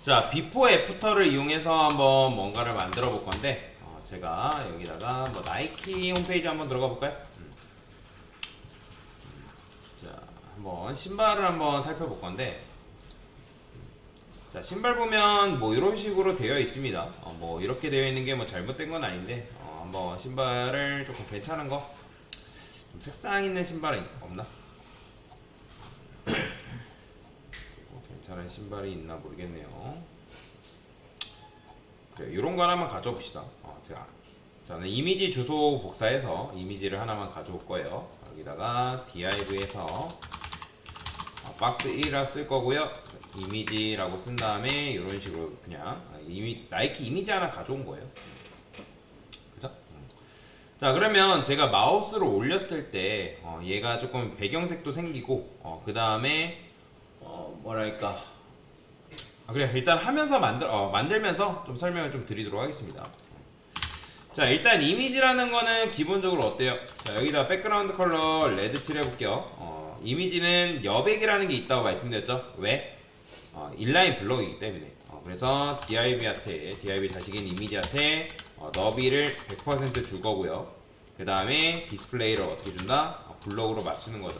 자, 비포 애프터를 이용해서 한번 뭔가를 만들어 볼 건데, 제가 여기다가 뭐 나이키 홈페이지 한번 들어가 볼까요? 자, 한번 신발을 한번 살펴볼 건데, 자, 신발 보면 뭐 이런 식으로 되어 있습니다. 뭐 이렇게 되어 있는 게 뭐 잘못된 건 아닌데, 한번 신발을 조금 괜찮은 거, 좀 색상 있는 신발은 없나? 괜찮은 신발이 있나 모르겠네요. 그래, 이런 거 하나만 가져와 봅시다. 저는 이미지 주소 복사해서 이미지를 하나만 가져올 거예요. 여기다가 div에서 박스 1이라 쓸 거고요. 이미지라고 쓴 다음에 이런 식으로 그냥 나이키 이미지 하나 가져온 거예요. 그죠? 자, 그러면 제가 마우스를 올렸을 때 얘가 조금 배경색도 생기고 그 다음에 뭐랄까, 그래, 일단 하면서 만들면서 좀 설명을 좀 드리도록 하겠습니다. 자, 일단 이미지라는 거는 기본적으로 어때요? 자, 여기다 백그라운드 컬러 레드 칠해볼게요. 이미지는 여백이라는 게 있다고 말씀드렸죠? 왜? 인라인 블록이기 때문에. 그래서 div 자식인 이미지한테 너비를 100% 줄 거고요. 그 다음에 디스플레이를 어떻게 준다? 블록으로 맞추는 거죠.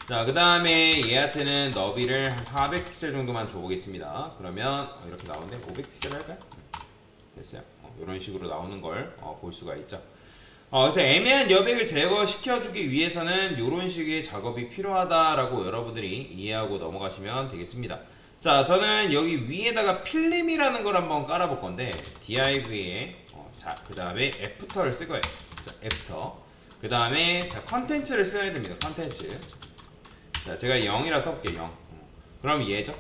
자, 그 다음에 얘한테는 너비를 한 400픽셀 정도만 줘보겠습니다. 그러면 이렇게 나오는데 500픽셀 할까요? 됐어요. 이런 식으로 나오는 걸 볼 수가 있죠. 그래서 애매한 여백을 제거시켜주기 위해서는 이런 식의 작업이 필요하다라고 여러분들이 이해하고 넘어가시면 되겠습니다. 자, 저는 여기 위에다가 필름이라는 걸 한번 깔아볼 건데 div에 그 다음에 애프터를 쓸 거예요. 자, 애프터. 그 다음에 컨텐츠를 써야 됩니다. 컨텐츠. 자, 제가 0이라 써볼게요. 0. 그럼 얘죠.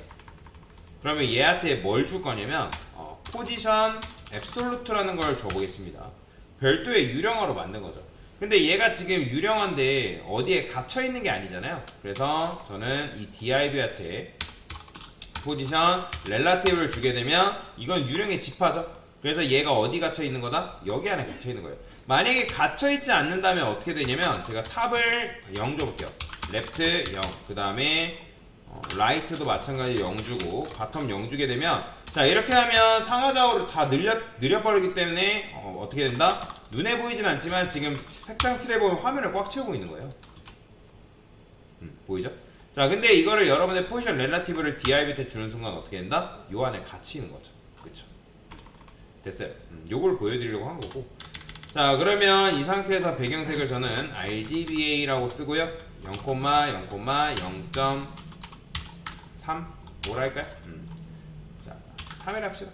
그러면 얘한테 뭘 줄 거냐면 포지션 앱솔루트라는 걸 줘보겠습니다. 별도의 유령어로 만든 거죠. 근데 얘가 지금 유령어인데 어디에 갇혀 있는 게 아니잖아요. 그래서 저는 이 div한테 포지션 렐라티브를 주게 되면 이건 유령의 집화죠. 그래서 얘가 어디 갇혀 있는 거다? 여기 안에 갇혀 있는 거예요. 만약에 갇혀 있지 않는다면 어떻게 되냐면 제가 탑을 0 줘볼게요. 레프트 0, 그 다음에 라이트도 마찬가지 0 주고 바텀 0 주게 되면, 자, 이렇게 하면 상하좌우로 다 느려버리기 때문에 어떻게 된다? 눈에 보이진 않지만 지금 색상 칠해 보면 화면을 꽉 채우고 있는 거예요. 보이죠? 자, 근데 이거를 여러분의 포지션 렐라티브를 div한테 주는 순간 어떻게 된다? 요 안에 같이 있는 거죠. 그쵸? 됐어요. 요걸 보여드리려고 한 거고. 자, 그러면 이 상태에서 배경색을 저는 RGBA라고 쓰고요. 0,0,0.3 뭐랄까요? 자, 3을 합시다.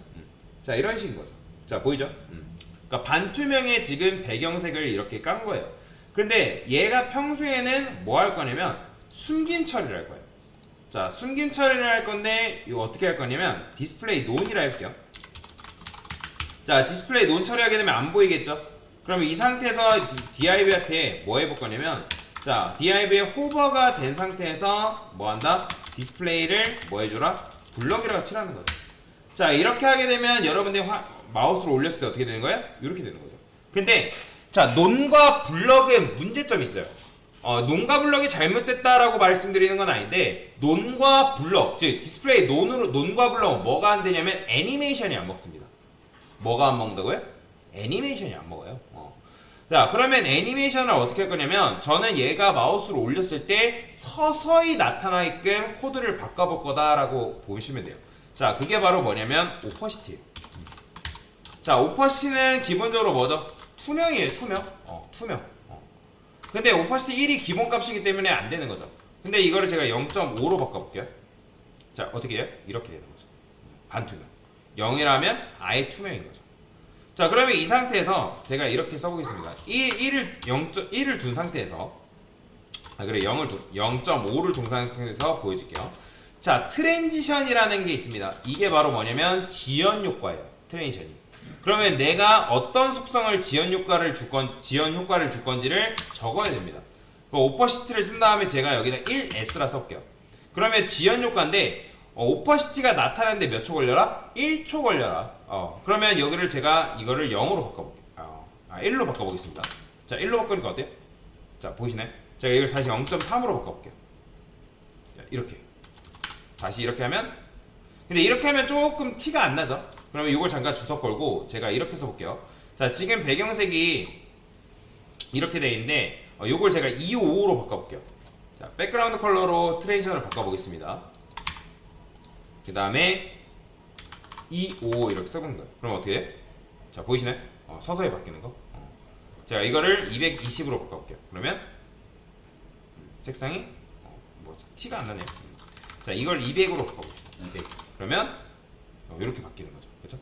자, 이런 식인 거죠. 자, 보이죠? 그러니까 반투명의 지금 배경색을 이렇게 깐 거예요. 근데 얘가 평소에는 뭐 할 거냐면 숨김 처리를 할 거예요. 자, 숨김 처리를 할 건데 이거 어떻게 할 거냐면 디스플레이 논이라 할게요. 자, 디스플레이 논 처리하게 되면 안 보이겠죠? 그러면 이 상태에서 div한테 뭐 해볼 거냐면, 자, div에 호버가 된 상태에서 뭐 한다? 디스플레이를 뭐 해줘라? 블럭이라고 칠하는 거죠. 자, 이렇게 하게 되면 여러분들이 마우스로 올렸을 때 어떻게 되는 거예요? 이렇게 되는 거죠. 근데 자, 논과 블럭에 문제점이 있어요. 논과 블럭이 잘못됐다라고 말씀드리는 건 아닌데, 논과 블럭, 즉 디스플레이 논과 블럭은 뭐가 안 되냐면 애니메이션이 안 먹습니다. 뭐가 안 먹는다고요? 애니메이션이 안 먹어요. 자, 그러면 애니메이션을 어떻게 할 거냐면 저는 얘가 마우스로 올렸을 때 서서히 나타나게끔 코드를 바꿔볼 거다라고 보시면 돼요. 자, 그게 바로 뭐냐면 오퍼시티예요. 자, 오퍼시티는 기본적으로 뭐죠? 투명이에요. 투명. 근데 오퍼시티 1이 기본값이기 때문에 안 되는 거죠. 근데 이거를 제가 0.5로 바꿔볼게요. 자, 어떻게 해요? 이렇게 되는 거죠. 반투명. 0이라면 아예 투명인 거죠. 자, 그러면 이 상태에서 제가 이렇게 써보겠습니다. 1을 둔 상태에서, 그래, 0.5를 둔 상태에서 보여줄게요. 자, 트랜지션이라는 게 있습니다. 이게 바로 뭐냐면 지연 효과예요. 트랜지션이. 그러면 내가 어떤 속성을 지연 효과를 줄 건지를 적어야 됩니다. 오퍼시티를 쓴 다음에 제가 여기다 1S라 써볼게요. 그러면 지연 효과인데 오퍼시티가 나타나는데 몇 초 걸려라? 1초 걸려라. 그러면 여기를 제가 이거를 0으로 바꿔볼게요. 1로 바꿔보겠습니다. 자, 1로 바꾸니까 어때요? 자, 보이시나요? 제가 이걸 다시 0.3으로 바꿔볼게요. 자, 이렇게. 다시 이렇게 하면 근데 이렇게 하면 조금 티가 안 나죠? 그러면 이걸 잠깐 주석 걸고 제가 이렇게 써볼게요. 자, 지금 배경색이 이렇게 돼 있는데 요걸 제가 255로 바꿔볼게요. 자, 백그라운드 컬러로 트레이션을 바꿔보겠습니다. 그 다음에 255 이렇게 써보는 거예요. 그럼 어떻게 해? 자, 보이시나요? 서서히 바뀌는 거. 제가 이거를 220으로 바꿔볼게요. 그러면 색상이 뭐 티가 안 나네요. 자, 이걸 200으로 바꿔봅시다. 200. 그러면 이렇게 바뀌는 거죠. 그렇죠?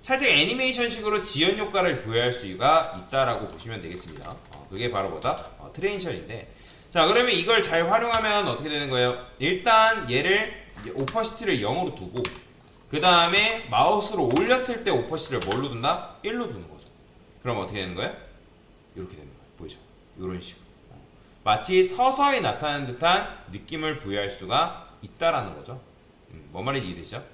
살짝 애니메이션식으로 지연 효과를 부여할 수가 있다라고 보시면 되겠습니다. 그게 바로 뭐다? 트레인션인데, 자, 그러면 이걸 잘 활용하면 어떻게 되는 거예요? 일단 얘를 오퍼시티를 0으로 두고 그 다음에 마우스로 올렸을 때 오퍼시티를 뭘로 둔다? 1로 두는 거죠. 그럼 어떻게 되는 거예요? 이렇게 되는 거예요. 보이죠? 이런 식으로 마치 서서히 나타나는 듯한 느낌을 부여할 수가 있다라는 거죠. 뭔 말인지 이해되시죠?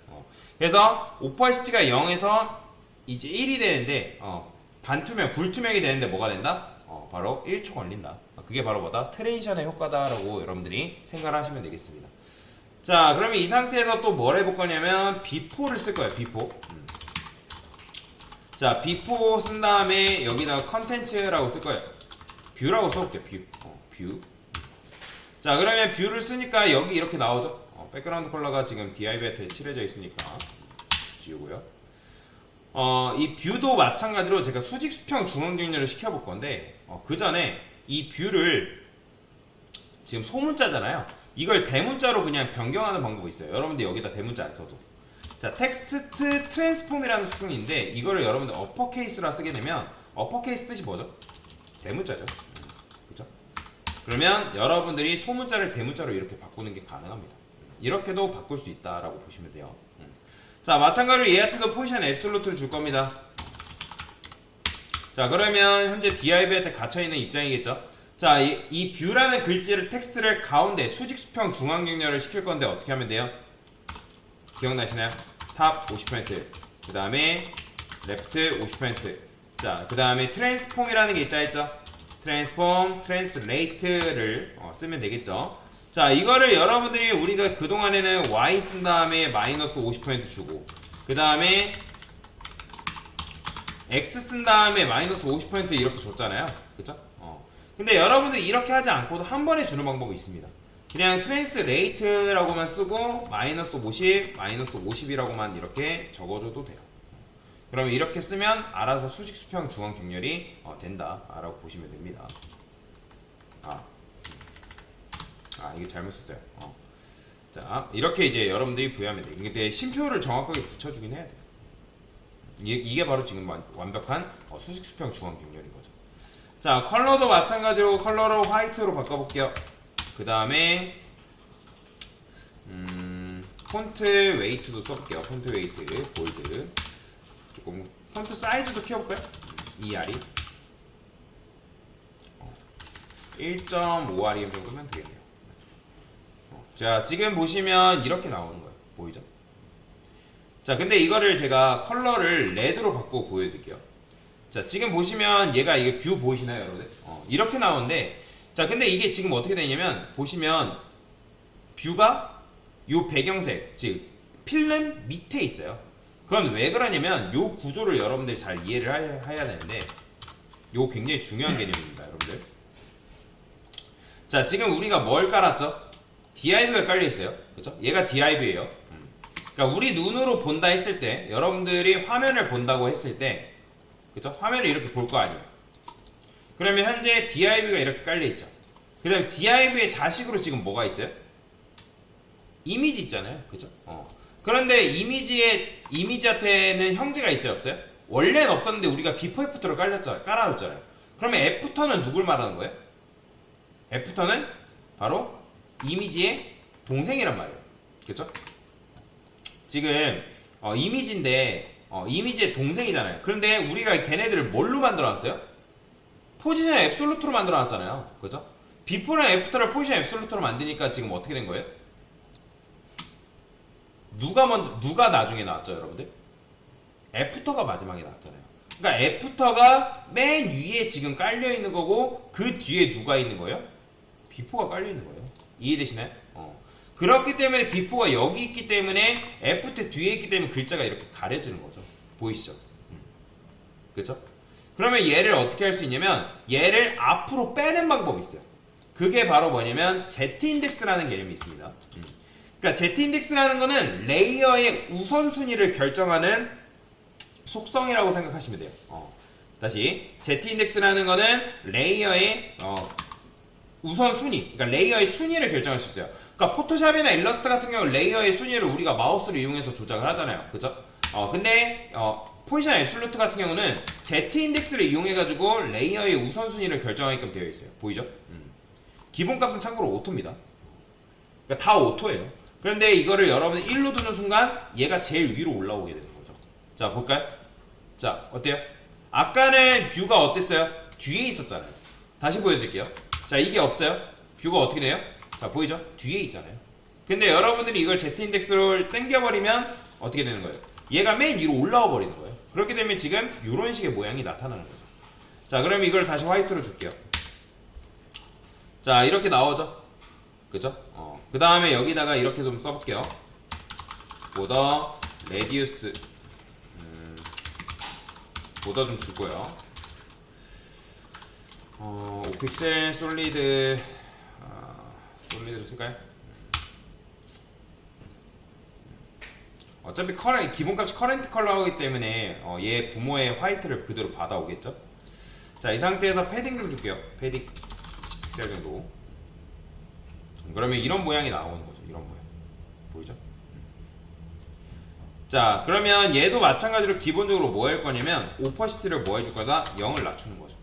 그래서 오퍼시티가 0에서 이제 1이 되는데 반투명, 불투명이 되는데 뭐가 된다? 바로 1초 걸린다. 그게 바로 뭐다? 트레인션의 효과다라고 여러분들이 생각을 하시면 되겠습니다. 자, 그러면 이 상태에서 또 뭘 해볼 거냐면 비포를 쓸 거예요. 비포. 자, 비포 쓴 다음에 여기다가 컨텐츠라고 쓸 거예요. 뷰라고 써볼게요. 뷰. 자, 그러면 뷰를 쓰니까 여기 이렇게 나오죠. 백그라운드 컬러가 지금 DIB한테 칠해져 있으니까 지우고요. 이 뷰도 마찬가지로 제가 수직 수평 중앙 격렬을 시켜볼 건데 그 전에 이 뷰를 지금 소문자잖아요. 이걸 대문자로 그냥 변경하는 방법이 있어요. 여러분들 여기다 대문자 안 써도. 자, 텍스트 트랜스폼이라는 수평인데 이거를 여러분들 어퍼케이스라 쓰게 되면 어퍼케이스 뜻이 뭐죠? 대문자죠. 그죠? 그러면 여러분들이 소문자를 대문자로 이렇게 바꾸는 게 가능합니다. 이렇게도 바꿀 수 있다라고 보시면 돼요. 자, 마찬가지로 얘 같은 거 포지션 앱솔루트를 줄 겁니다. 자, 그러면 현재 DIB한테 갇혀있는 입장이겠죠. 자, 이 뷰라는 글씨를 텍스트를 가운데 수직 수평 중앙 격렬을 시킬 건데 어떻게 하면 돼요? 기억나시나요? 탑 50%, 그 다음에 레프트 50%. 자, 그 다음에 트랜스폼이라는 게 있다 했죠. 트랜스폼, 트랜스레이트를 쓰면 되겠죠. 자, 이거를 여러분들이 우리가 그동안에는 Y 쓴 다음에 마이너스 50% 주고 그 다음에 X 쓴 다음에 마이너스 50% 이렇게 줬잖아요. 그쵸? 근데 여러분들 이렇게 하지 않고도 한 번에 주는 방법이 있습니다. 그냥 트랜스레이트라고만 쓰고 마이너스 50, 마이너스 50이라고만 이렇게 적어줘도 돼요. 그러면 이렇게 쓰면 알아서 수직 수평 중앙 격렬이 된다라고 보시면 됩니다. 이게 잘못 썼어요. 자, 이렇게 이제 여러분들이 부여하면 돼요. 근데 심표를 정확하게 붙여주긴 해야 돼요. 이게 바로 지금 완벽한 수직 수평 중앙 격렬인 거죠. 자, 컬러도 마찬가지로 컬러로 화이트로 바꿔볼게요. 그 다음에 폰트 웨이트도 써볼게요. 폰트 웨이트, 볼드. 조금 폰트 사이즈도 키워볼까요? ER이 1.5REM 정도면 되겠네요. 자, 지금 보시면 이렇게 나오는 거예요. 보이죠? 자, 근데 이거를 제가 컬러를 레드로 바꾸고 보여드릴게요. 자, 지금 보시면 얘가 이게 뷰 보이시나요, 여러분들? 이렇게 나오는데, 자, 근데 이게 지금 어떻게 되냐면 보시면 뷰가 요 배경색, 즉 필름 밑에 있어요. 그건 왜 그러냐면 요 구조를 여러분들 잘 이해를 해야 되는데, 요 굉장히 중요한 개념입니다, 여러분들. 자, 지금 우리가 뭘 깔았죠? DIV가 깔려 있어요. 그죠? 얘가 DIV예요. 그러니까 우리 눈으로 본다 했을 때, 여러분들이 화면을 본다고 했을 때, 그죠? 화면을 이렇게 볼 거 아니에요. 그러면 현재 DIV가 이렇게 깔려 있죠. 그 다음에 DIV의 자식으로 지금 뭐가 있어요? 이미지 있잖아요. 그죠? 그런데 이미지한테는 형제가 있어요, 없어요? 원래는 없었는데 우리가 비포 애프터를 깔아줬잖아요. 그러면 애프터는 누굴 말하는 거예요? 애프터는 바로 이미지의 동생이란 말이에요. 그렇죠? 지금 이미지인데 이미지의 동생이잖아요. 그런데 우리가 걔네들을 뭘로 만들어놨어요? 포지션 앱솔루트로 만들어놨잖아요. 그죠? 비포랑 애프터를 포지션 앱솔루트로 만드니까 지금 어떻게 된 거예요? 누가 나중에 나왔죠, 여러분들? 애프터가 마지막에 나왔잖아요. 그러니까 애프터가 맨 위에 지금 깔려 있는 거고 그 뒤에 누가 있는 거예요? 비포가 깔려 있는 거예요. 이해되시나요? 그렇기 때문에 비포가 여기 있기 때문에 F2 뒤에 있기 때문에 글자가 이렇게 가려지는 거죠. 보이시죠? 그렇죠? 그러면 얘를 어떻게 할 수 있냐면 얘를 앞으로 빼는 방법이 있어요. 그게 바로 뭐냐면 Z인덱스라는 개념이 있습니다. 그러니까 Z인덱스라는 거는 레이어의 우선순위를 결정하는 속성이라고 생각하시면 돼요. 다시 Z인덱스라는 거는 레이어의 우선순위, 그러니까 레이어의 순위를 결정할 수 있어요. 그러니까 포토샵이나 일러스트 같은 경우 레이어의 순위를 우리가 마우스를 이용해서 조작을 하잖아요. 그죠? 근데 포지션 앱솔루트 같은 경우는 Z인덱스를 이용해가지고 레이어의 우선순위를 결정하게끔 되어 있어요. 보이죠? 기본값은 참고로 오토입니다. 그러니까 다 오토예요. 그런데 이거를 여러분이 1로 두는 순간 얘가 제일 위로 올라오게 되는 거죠. 자, 볼까요? 자, 어때요? 아까는 뷰가 어땠어요? 뒤에 있었잖아요. 다시 보여드릴게요. 자, 이게 없어요? 뷰가 어떻게 돼요? 자, 보이죠? 뒤에 있잖아요. 근데 여러분들이 이걸 Z인덱스로 당겨버리면 어떻게 되는 거예요? 얘가 맨 위로 올라와 버리는 거예요. 그렇게 되면 지금 이런 식의 모양이 나타나는 거죠. 자, 그러면 이걸 다시 화이트로 줄게요. 자, 이렇게 나오죠? 그죠? 그 다음에 여기다가 이렇게 좀 써볼게요. 보더 레디우스 보더 좀 주고요. 오픽셀 솔리드 솔리드로 쓸까요? 어차피 기본값이 커렌트 컬러이기 때문에 얘 부모의 화이트를 그대로 받아오겠죠? 자, 이 상태에서 패딩 좀 줄게요. 패딩 10픽셀 정도. 그러면 이런 모양이 나오는 거죠. 이런 모양. 보이죠? 자, 그러면 얘도 마찬가지로 기본적으로 뭐 할 거냐면 오퍼시티를 뭐 해줄 거다? 0을 낮추는 거죠.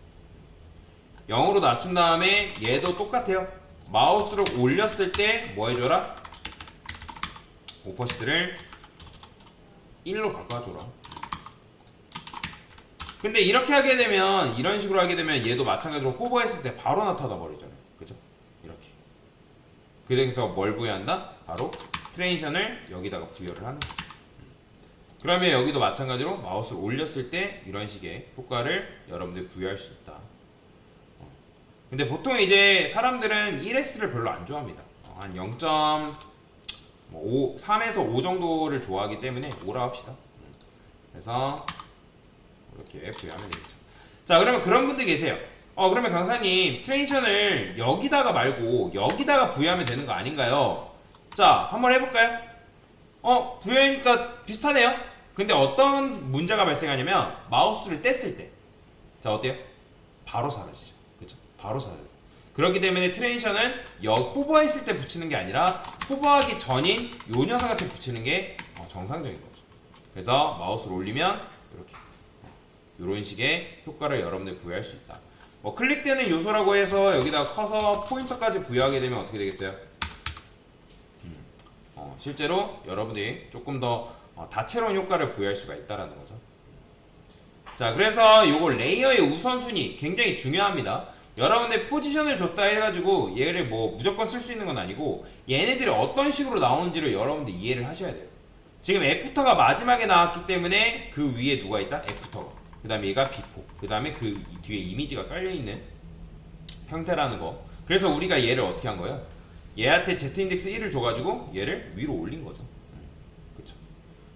0으로 낮춘 다음에 얘도 똑같아요. 마우스를 올렸을 때 뭐 해줘라? 오퍼시티를 1로 바꿔줘라. 근데 이렇게 하게 되면 이런 식으로 하게 되면 얘도 마찬가지로 호버했을 때 바로 나타나 버리잖아요. 그죠? 이렇게. 그래서 뭘 부여한다? 바로 트랜지션을 여기다가 부여를 하는 거죠. 그러면 여기도 마찬가지로 마우스를 올렸을 때 이런 식의 효과를 여러분들이 부여할 수 있다. 근데 보통 이제 사람들은 1S를 별로 안 좋아합니다. 한 3에서 5 정도를 좋아하기 때문에 5라 합시다. 그래서 이렇게 부여하면 되겠죠. 자, 그러면 그런 분들 계세요. 그러면 강사님 트랜지션을 여기다가 말고 여기다가 부여하면 되는 거 아닌가요? 자, 한번 해볼까요? 부여하니까 비슷하네요. 근데 어떤 문제가 발생하냐면 마우스를 뗐을 때, 자, 어때요? 바로 사라지죠. 그렇죠? 바로 사라져요. 그렇기 때문에 트랜지션은 호버했을 때 붙이는 게 아니라 호버하기 전인 요 녀석한테 붙이는 게 정상적인 거죠. 그래서 마우스를 올리면 이렇게 이런 식의 효과를 여러분들 부여할 수 있다. 클릭되는 요소라고 해서 여기다 커서 포인터까지 부여하게 되면 어떻게 되겠어요? 실제로 여러분들이 조금 더 다채로운 효과를 부여할 수가 있다라는 거죠. 자, 그래서 요거 레이어의 우선순위 굉장히 중요합니다. 여러분들 포지션을 줬다 해가지고 얘를 뭐 무조건 쓸 수 있는 건 아니고 얘네들이 어떤 식으로 나오는지를 여러분들 이해를 하셔야 돼요. 지금 애프터가 마지막에 나왔기 때문에 그 위에 누가 있다? 애프터가. 그 다음에 얘가 비포. 그 다음에 그 뒤에 이미지가 깔려있는 형태라는 거. 그래서 우리가 얘를 어떻게 한 거예요? 얘한테 Z인덱스 1을 줘가지고 얘를 위로 올린 거죠. 그쵸.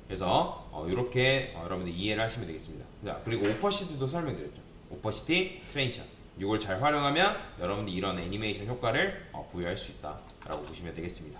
그래서 이렇게 여러분들 이해를 하시면 되겠습니다. 자, 그리고 오퍼시티도 설명드렸죠. 오퍼시티, 트랜지션. 이걸 잘 활용하면 여러분들 이런 애니메이션 효과를 부여할 수 있다라고 보시면 되겠습니다.